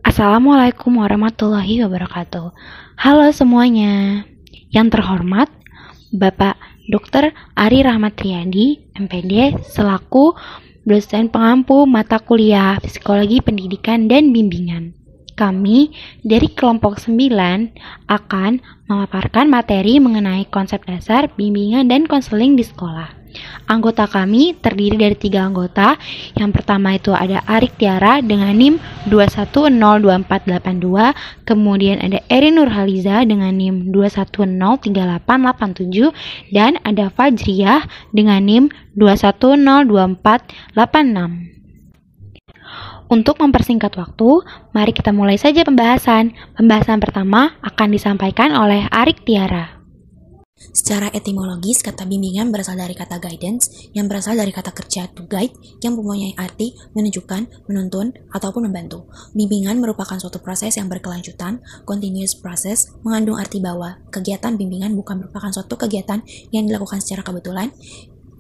Assalamualaikum warahmatullahi wabarakatuh. Halo semuanya. Yang terhormat, Bapak Dr. Ari Rahmat Riyadi, MPD, selaku dosen pengampu mata kuliah Psikologi Pendidikan dan Bimbingan. Kami dari kelompok 9 akan memaparkan materi mengenai konsep dasar bimbingan dan konseling di sekolah. Anggota kami terdiri dari 3 anggota. Yang pertama itu ada Arik Tiara dengan NIM 2102482, kemudian ada Erin Nurhaliza dengan NIM 2103887, dan ada Fajriah dengan NIM 2102486. Untuk mempersingkat waktu, mari kita mulai saja pembahasan. Pembahasan pertama akan disampaikan oleh Arik Tiara. Secara etimologis, kata bimbingan berasal dari kata guidance, yang berasal dari kata kerja to guide, yang mempunyai arti menunjukkan, menuntun, ataupun membantu. Bimbingan merupakan suatu proses yang berkelanjutan, continuous process, mengandung arti bahwa kegiatan bimbingan bukan merupakan suatu kegiatan yang dilakukan secara kebetulan,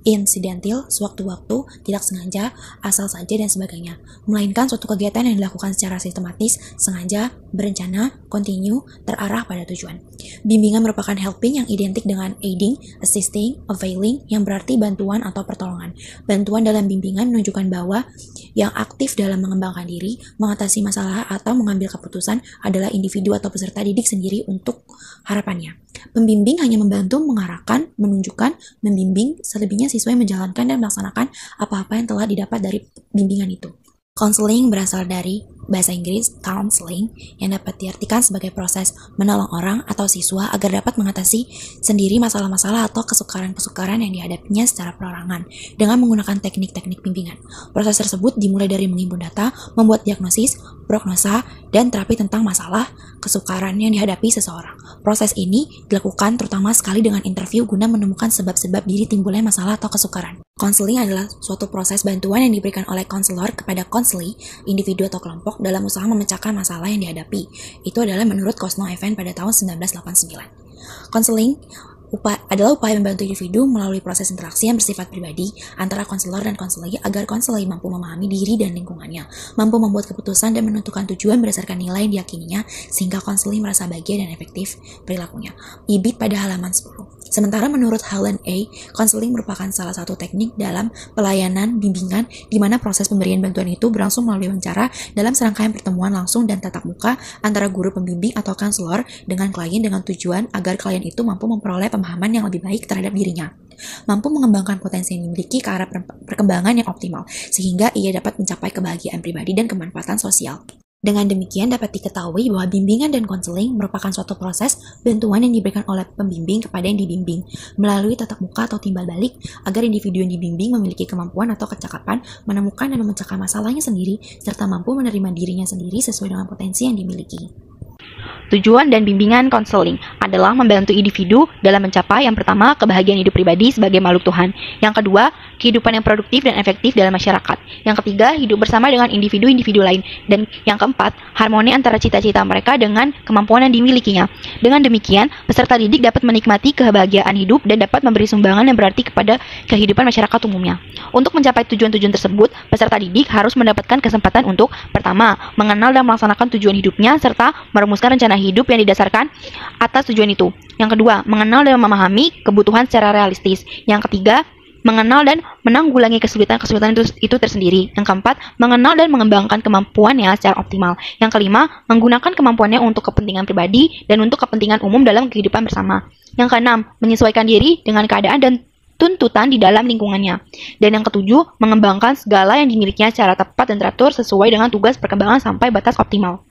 insidental, sewaktu-waktu, tidak sengaja, asal saja, dan sebagainya, melainkan suatu kegiatan yang dilakukan secara sistematis, sengaja, berencana, continue, terarah pada tujuan. Bimbingan merupakan helping yang identik dengan aiding, assisting, availing, yang berarti bantuan atau pertolongan. Bantuan dalam bimbingan menunjukkan bahwa yang aktif dalam mengembangkan diri, mengatasi masalah, atau mengambil keputusan adalah individu atau peserta didik sendiri untuk harapannya. Pembimbing hanya membantu mengarahkan, menunjukkan, membimbing, selebihnya siswa yang menjalankan dan melaksanakan apa-apa yang telah didapat dari bimbingan itu. Counseling berasal dari bahasa Inggris counseling, yang dapat diartikan sebagai proses menolong orang atau siswa agar dapat mengatasi sendiri masalah-masalah atau kesukaran-kesukaran yang dihadapinya secara perorangan dengan menggunakan teknik-teknik bimbingan. Proses tersebut dimulai dari menghimpun data, membuat diagnosis, prognosa, dan terapi tentang masalah kesukaran yang dihadapi seseorang. Proses ini dilakukan terutama sekali dengan interview guna menemukan sebab-sebab diri timbulnya masalah atau kesukaran. Konseling adalah suatu proses bantuan yang diberikan oleh konselor kepada konseli, individu atau kelompok dalam usaha memecahkan masalah yang dihadapi. Itu adalah menurut Cosno Event pada tahun 1989. Konseling adalah upaya membantu individu melalui proses interaksi yang bersifat pribadi antara konselor dan konseli agar konseli mampu memahami diri dan lingkungannya, mampu membuat keputusan dan menentukan tujuan berdasarkan nilai yang diyakininya, sehingga konseli merasa bahagia dan efektif perilakunya. Ibit pada halaman 10. Sementara menurut Helen A., konseling merupakan salah satu teknik dalam pelayanan bimbingan di mana proses pemberian bantuan itu berlangsung melalui wawancara dalam serangkaian pertemuan langsung dan tatap muka antara guru pembimbing atau konselor dengan klien dengan tujuan agar klien itu mampu memperoleh pemahaman yang lebih baik terhadap dirinya, mampu mengembangkan potensi yang dimiliki ke arah perkembangan yang optimal, sehingga ia dapat mencapai kebahagiaan pribadi dan kemanfaatan sosial. Dengan demikian dapat diketahui bahwa bimbingan dan konseling merupakan suatu proses bantuan yang diberikan oleh pembimbing kepada yang dibimbing melalui tatap muka atau timbal balik agar individu yang dibimbing memiliki kemampuan atau kecakapan menemukan dan memecahkan masalahnya sendiri serta mampu menerima dirinya sendiri sesuai dengan potensi yang dimiliki. Tujuan dan bimbingan konseling adalah membantu individu dalam mencapai yang pertama, kebahagiaan hidup pribadi sebagai makhluk Tuhan. Yang kedua, kehidupan yang produktif dan efektif dalam masyarakat. Yang ketiga, hidup bersama dengan individu-individu lain. Dan yang keempat, harmoni antara cita-cita mereka dengan kemampuan yang dimilikinya. Dengan demikian, peserta didik dapat menikmati kebahagiaan hidup dan dapat memberi sumbangan yang berarti kepada kehidupan masyarakat umumnya. Untuk mencapai tujuan-tujuan tersebut, peserta didik harus mendapatkan kesempatan untuk pertama, mengenal dan melaksanakan tujuan hidupnya serta merumuskan rencana hidup yang didasarkan atas tujuan itu. Yang kedua, mengenal dan memahami kebutuhan secara realistis. Yang ketiga, mengenal dan menanggulangi kesulitan-kesulitan itu tersendiri. Yang keempat, mengenal dan mengembangkan kemampuannya secara optimal. Yang kelima, menggunakan kemampuannya untuk kepentingan pribadi dan untuk kepentingan umum dalam kehidupan bersama. Yang keenam, menyesuaikan diri dengan keadaan dan tuntutan di dalam lingkungannya. Dan yang ketujuh, mengembangkan segala yang dimilikinya secara tepat dan teratur sesuai dengan tugas perkembangan sampai batas optimal.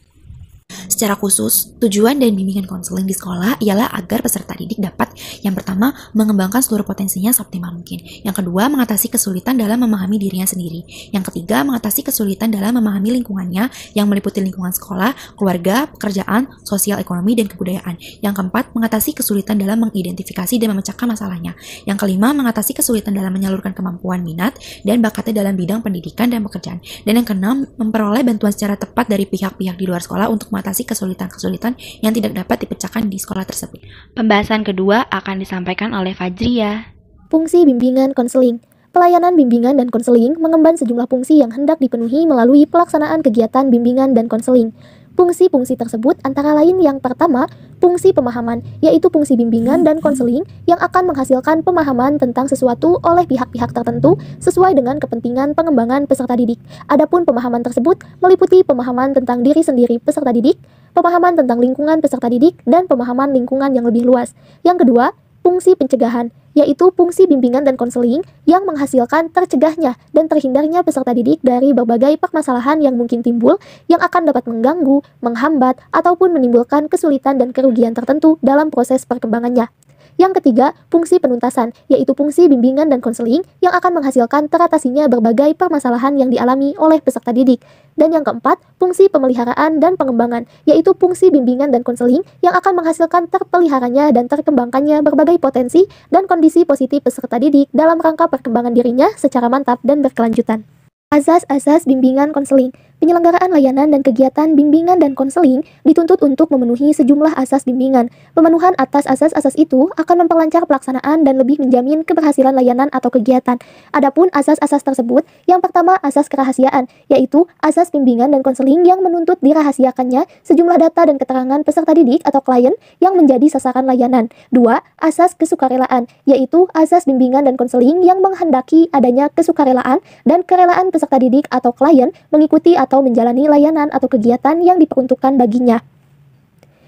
Secara khusus, tujuan dan bimbingan konseling di sekolah ialah agar peserta didik dapat yang pertama, mengembangkan seluruh potensinya seoptimal mungkin. Yang kedua, mengatasi kesulitan dalam memahami dirinya sendiri. Yang ketiga, mengatasi kesulitan dalam memahami lingkungannya yang meliputi lingkungan sekolah, keluarga, pekerjaan, sosial, ekonomi, dan kebudayaan. Yang keempat, mengatasi kesulitan dalam mengidentifikasi dan memecahkan masalahnya. Yang kelima, mengatasi kesulitan dalam menyalurkan kemampuan minat dan bakatnya dalam bidang pendidikan dan pekerjaan. Dan yang keenam, memperoleh bantuan secara tepat dari pihak-pihak di luar sekolah untuk mengatasi kesulitan-kesulitan yang tidak dapat dipecahkan di sekolah tersebut. Pembahasan kedua akan disampaikan oleh Fajriah. Fungsi bimbingan konseling. Pelayanan bimbingan dan konseling mengemban sejumlah fungsi yang hendak dipenuhi melalui pelaksanaan kegiatan bimbingan dan konseling. Fungsi-fungsi tersebut antara lain yang pertama, fungsi pemahaman, yaitu fungsi bimbingan dan konseling yang akan menghasilkan pemahaman tentang sesuatu oleh pihak-pihak tertentu sesuai dengan kepentingan pengembangan peserta didik. Adapun pemahaman tersebut meliputi pemahaman tentang diri sendiri peserta didik, pemahaman tentang lingkungan peserta didik, dan pemahaman lingkungan yang lebih luas. Yang kedua, fungsi pencegahan, yaitu fungsi bimbingan dan konseling yang menghasilkan tercegahnya dan terhindarnya peserta didik dari berbagai permasalahan yang mungkin timbul yang akan dapat mengganggu, menghambat, ataupun menimbulkan kesulitan dan kerugian tertentu dalam proses perkembangannya. Yang ketiga, fungsi penuntasan, yaitu fungsi bimbingan dan konseling yang akan menghasilkan teratasinya berbagai permasalahan yang dialami oleh peserta didik. Dan yang keempat, fungsi pemeliharaan dan pengembangan, yaitu fungsi bimbingan dan konseling yang akan menghasilkan terpeliharanya dan terkembangkannya berbagai potensi dan kondisi positif peserta didik dalam rangka perkembangan dirinya secara mantap dan berkelanjutan. Asas-asas bimbingan konseling. Penyelenggaraan layanan dan kegiatan bimbingan dan konseling dituntut untuk memenuhi sejumlah asas bimbingan. Pemenuhan atas asas-asas itu akan memperlancar pelaksanaan dan lebih menjamin keberhasilan layanan atau kegiatan. Adapun asas-asas tersebut, yang pertama asas kerahasiaan, yaitu asas bimbingan dan konseling yang menuntut dirahasiakannya sejumlah data dan keterangan peserta didik atau klien yang menjadi sasaran layanan. Dua, asas kesukarelaan, yaitu asas bimbingan dan konseling yang menghendaki adanya kesukarelaan dan kerelaan peserta didik atau klien mengikuti atau menjalani layanan atau kegiatan yang diperuntukkan baginya.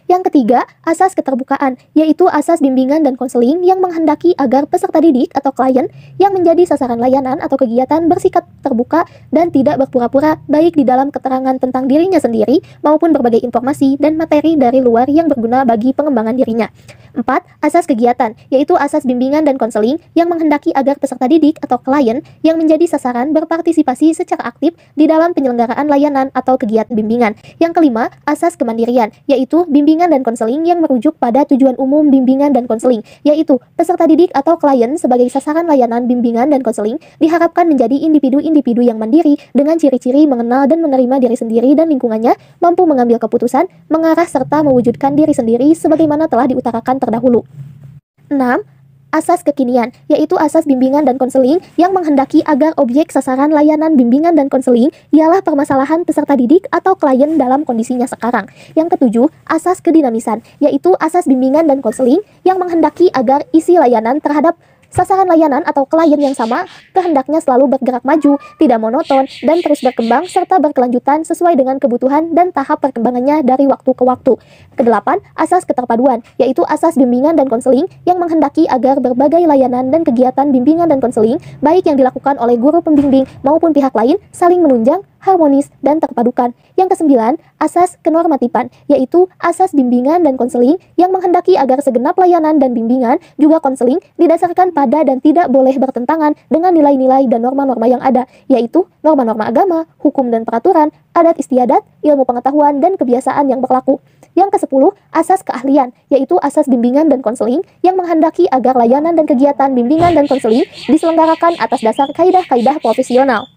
Yang ketiga, asas keterbukaan, yaitu asas bimbingan dan konseling yang menghendaki agar peserta didik atau klien yang menjadi sasaran layanan atau kegiatan bersikap terbuka dan tidak berpura-pura baik di dalam keterangan tentang dirinya sendiri maupun berbagai informasi dan materi dari luar yang berguna bagi pengembangan dirinya. 4. Asas kegiatan, yaitu asas bimbingan dan konseling yang menghendaki agar peserta didik atau klien yang menjadi sasaran berpartisipasi secara aktif di dalam penyelenggaraan layanan atau kegiatan bimbingan. Yang kelima, asas kemandirian, yaitu bimbingan dan konseling yang merujuk pada tujuan umum bimbingan dan konseling, yaitu peserta didik atau klien sebagai sasaran layanan bimbingan dan konseling diharapkan menjadi individu-individu yang mandiri dengan ciri-ciri mengenal dan menerima diri sendiri dan lingkungannya, mampu mengambil keputusan, mengarah serta mewujudkan diri sendiri sebagaimana telah diutarakan terdahulu. 6. Asas kekinian, yaitu asas bimbingan dan konseling yang menghendaki agar objek sasaran layanan bimbingan dan konseling ialah permasalahan peserta didik atau klien dalam kondisinya sekarang. Yang ketujuh, asas kedinamisan, yaitu asas bimbingan dan konseling yang menghendaki agar isi layanan terhadap sasaran layanan atau klien yang sama kehendaknya selalu bergerak maju, tidak monoton, dan terus berkembang serta berkelanjutan sesuai dengan kebutuhan dan tahap perkembangannya dari waktu ke waktu. Kedelapan, asas keterpaduan, yaitu asas bimbingan dan konseling yang menghendaki agar berbagai layanan dan kegiatan bimbingan dan konseling, baik yang dilakukan oleh guru pembimbing maupun pihak lain, saling menunjang, harmonis, dan terpadukan. Yang kesembilan, asas kenormatifan, yaitu asas bimbingan dan konseling yang menghendaki agar segenap layanan dan bimbingan juga konseling didasarkan pada dan tidak boleh bertentangan dengan nilai-nilai dan norma-norma yang ada, yaitu norma-norma agama, hukum dan peraturan, adat istiadat, ilmu pengetahuan, dan kebiasaan yang berlaku. Yang ke-10, asas keahlian, yaitu asas bimbingan dan konseling yang menghendaki agar layanan dan kegiatan bimbingan dan konseling diselenggarakan atas dasar kaidah-kaidah profesional.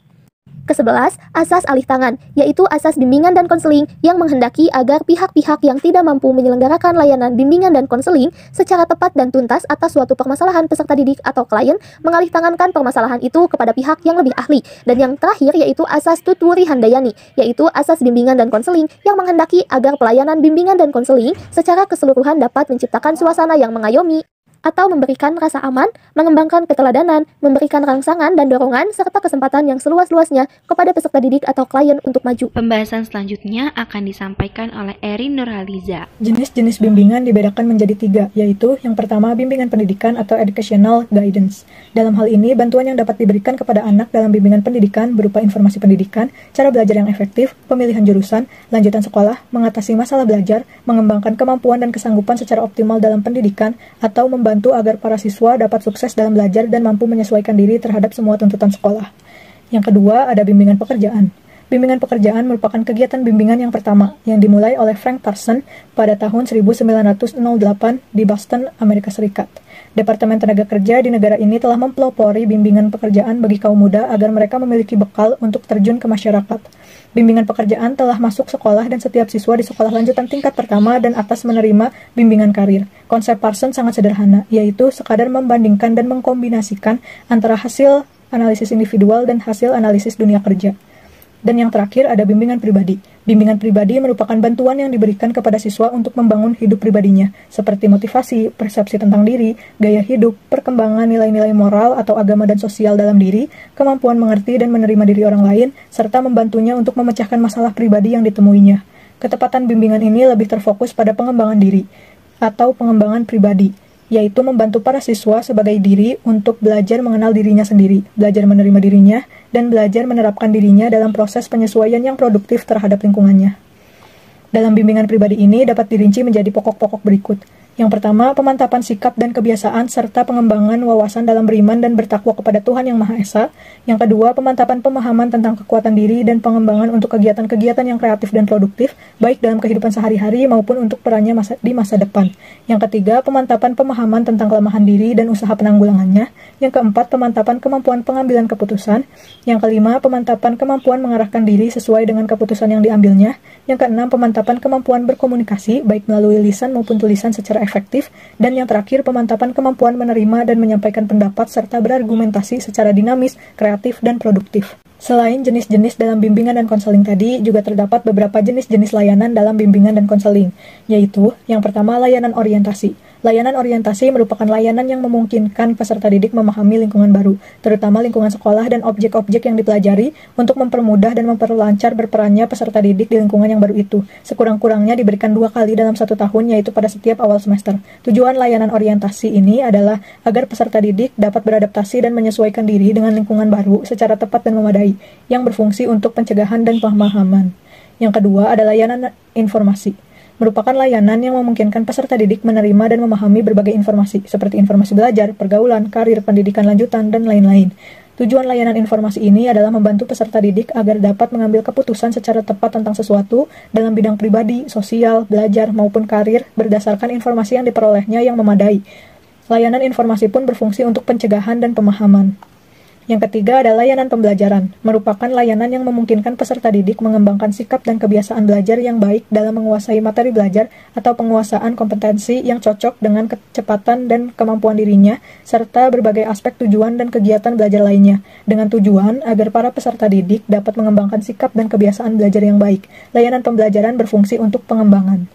Ke-11, asas alih tangan, yaitu asas bimbingan dan konseling yang menghendaki agar pihak-pihak yang tidak mampu menyelenggarakan layanan bimbingan dan konseling secara tepat dan tuntas atas suatu permasalahan peserta didik atau klien mengalih tangankan permasalahan itu kepada pihak yang lebih ahli. Dan yang terakhir yaitu asas tuturi handayani, yaitu asas bimbingan dan konseling yang menghendaki agar pelayanan bimbingan dan konseling secara keseluruhan dapat menciptakan suasana yang mengayomi atau memberikan rasa aman, mengembangkan keteladanan, memberikan rangsangan dan dorongan, serta kesempatan yang seluas-luasnya kepada peserta didik atau klien untuk maju. Pembahasan selanjutnya akan disampaikan oleh Erin Nurhaliza. Jenis-jenis bimbingan dibedakan menjadi 3, yaitu yang pertama bimbingan pendidikan atau educational guidance. Dalam hal ini, bantuan yang dapat diberikan kepada anak dalam bimbingan pendidikan berupa informasi pendidikan, cara belajar yang efektif, pemilihan jurusan, lanjutan sekolah, mengatasi masalah belajar, mengembangkan kemampuan dan kesanggupan secara optimal dalam pendidikan, atau membantu agar para siswa dapat sukses dalam belajar dan mampu menyesuaikan diri terhadap semua tuntutan sekolah. Yang kedua, ada bimbingan pekerjaan. Bimbingan pekerjaan merupakan kegiatan bimbingan yang pertama, yang dimulai oleh Frank Parson pada tahun 1908 di Boston, Amerika Serikat. Departemen Tenaga Kerja di negara ini telah mempelopori bimbingan pekerjaan bagi kaum muda agar mereka memiliki bekal untuk terjun ke masyarakat. Bimbingan pekerjaan telah masuk sekolah dan setiap siswa di sekolah lanjutan tingkat pertama dan atas menerima bimbingan karir. Konsep Parson sangat sederhana, yaitu sekadar membandingkan dan mengkombinasikan antara hasil analisis individual dan hasil analisis dunia kerja. Dan yang terakhir ada bimbingan pribadi. Bimbingan pribadi merupakan bantuan yang diberikan kepada siswa untuk membangun hidup pribadinya, seperti motivasi, persepsi tentang diri, gaya hidup, perkembangan nilai-nilai moral atau agama dan sosial dalam diri, kemampuan mengerti dan menerima diri orang lain, serta membantunya untuk memecahkan masalah pribadi yang ditemuinya. Ketepatan bimbingan ini lebih terfokus pada pengembangan diri atau pengembangan pribadi, yaitu membantu para siswa sebagai diri untuk belajar mengenal dirinya sendiri, belajar menerima dirinya, dan belajar menerapkan dirinya dalam proses penyesuaian yang produktif terhadap lingkungannya. Dalam bimbingan pribadi ini dapat dirinci menjadi pokok-pokok berikut. Yang pertama, pemantapan sikap dan kebiasaan serta pengembangan wawasan dalam beriman dan bertakwa kepada Tuhan Yang Maha Esa. Yang kedua, pemantapan pemahaman tentang kekuatan diri dan pengembangan untuk kegiatan-kegiatan yang kreatif dan produktif, baik dalam kehidupan sehari-hari maupun untuk perannya di masa depan. Yang ketiga, pemantapan pemahaman tentang kelemahan diri dan usaha penanggulangannya. Yang keempat, pemantapan kemampuan pengambilan keputusan. Yang kelima, pemantapan kemampuan mengarahkan diri sesuai dengan keputusan yang diambilnya. Yang keenam, pemantapan kemampuan berkomunikasi, baik melalui lisan maupun tulisan secara efektif. Dan yang terakhir, pemantapan kemampuan menerima dan menyampaikan pendapat serta berargumentasi secara dinamis, kreatif, dan produktif. Selain jenis-jenis dalam bimbingan dan konseling tadi, juga terdapat beberapa jenis-jenis layanan dalam bimbingan dan konseling, yaitu yang pertama, layanan orientasi. Layanan orientasi merupakan layanan yang memungkinkan peserta didik memahami lingkungan baru, terutama lingkungan sekolah dan objek-objek yang dipelajari untuk mempermudah dan memperlancar berperannya peserta didik di lingkungan yang baru itu. Sekurang-kurangnya diberikan 2 kali dalam 1 tahun, yaitu pada setiap awal semester. Tujuan layanan orientasi ini adalah agar peserta didik dapat beradaptasi dan menyesuaikan diri dengan lingkungan baru secara tepat dan memadai, yang berfungsi untuk pencegahan dan pemahaman. Yang kedua adalah layanan informasi. Merupakan layanan yang memungkinkan peserta didik menerima dan memahami berbagai informasi, seperti informasi belajar, pergaulan, karir, pendidikan lanjutan, dan lain-lain. Tujuan layanan informasi ini adalah membantu peserta didik agar dapat mengambil keputusan secara tepat tentang sesuatu dalam bidang pribadi, sosial, belajar, maupun karir berdasarkan informasi yang diperolehnya yang memadai. Layanan informasi pun berfungsi untuk pencegahan dan pemahaman. Yang ketiga adalah layanan pembelajaran, merupakan layanan yang memungkinkan peserta didik mengembangkan sikap dan kebiasaan belajar yang baik dalam menguasai materi belajar atau penguasaan kompetensi yang cocok dengan kecepatan dan kemampuan dirinya, serta berbagai aspek tujuan dan kegiatan belajar lainnya, dengan tujuan agar para peserta didik dapat mengembangkan sikap dan kebiasaan belajar yang baik. Layanan pembelajaran berfungsi untuk pengembangan.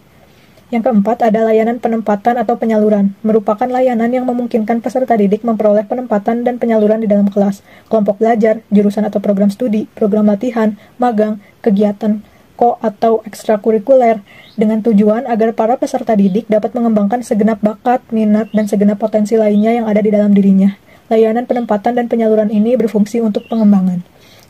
Yang keempat ada layanan penempatan atau penyaluran, merupakan layanan yang memungkinkan peserta didik memperoleh penempatan dan penyaluran di dalam kelas, kelompok belajar, jurusan atau program studi, program latihan, magang, kegiatan atau ekstrakurikuler, dengan tujuan agar para peserta didik dapat mengembangkan segenap bakat, minat, dan segenap potensi lainnya yang ada di dalam dirinya. Layanan penempatan dan penyaluran ini berfungsi untuk pengembangan.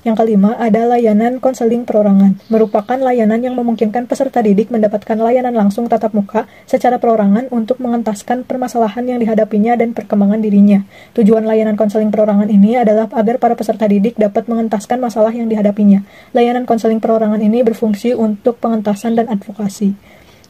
Yang kelima, ada layanan konseling perorangan, merupakan layanan yang memungkinkan peserta didik mendapatkan layanan langsung tatap muka secara perorangan untuk mengentaskan permasalahan yang dihadapinya dan perkembangan dirinya. Tujuan layanan konseling perorangan ini adalah agar para peserta didik dapat mengentaskan masalah yang dihadapinya. Layanan konseling perorangan ini berfungsi untuk pengentasan dan advokasi.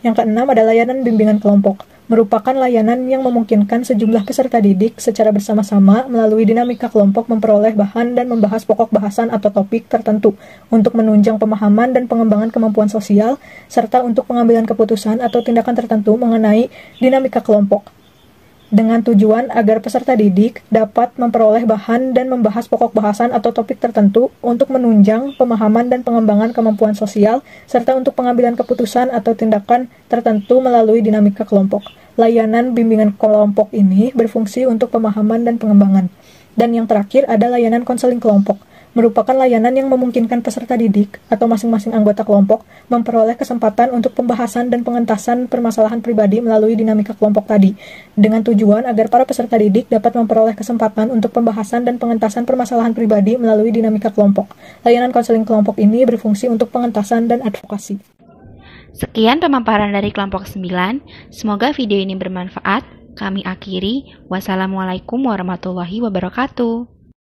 Yang keenam ada layanan bimbingan kelompok, merupakan layanan yang memungkinkan sejumlah peserta didik secara bersama-sama melalui dinamika kelompok memperoleh bahan dan membahas pokok bahasan atau topik tertentu untuk menunjang pemahaman dan pengembangan kemampuan sosial, serta untuk pengambilan keputusan atau tindakan tertentu mengenai dinamika kelompok, dengan tujuan agar peserta didik dapat memperoleh bahan dan membahas pokok bahasan atau topik tertentu untuk menunjang pemahaman dan pengembangan kemampuan sosial, serta untuk pengambilan keputusan atau tindakan tertentu melalui dinamika kelompok. Layanan bimbingan kelompok ini berfungsi untuk pemahaman dan pengembangan. Dan yang terakhir ada layanan konseling kelompok, merupakan layanan yang memungkinkan peserta didik atau masing-masing anggota kelompok memperoleh kesempatan untuk pembahasan dan pengentasan permasalahan pribadi melalui dinamika kelompok tadi, dengan tujuan agar para peserta didik dapat memperoleh kesempatan untuk pembahasan dan pengentasan permasalahan pribadi melalui dinamika kelompok. Layanan konseling kelompok ini berfungsi untuk pengentasan dan advokasi. Sekian pemaparan dari kelompok 9. Semoga video ini bermanfaat. Kami akhiri. Wassalamualaikum warahmatullahi wabarakatuh.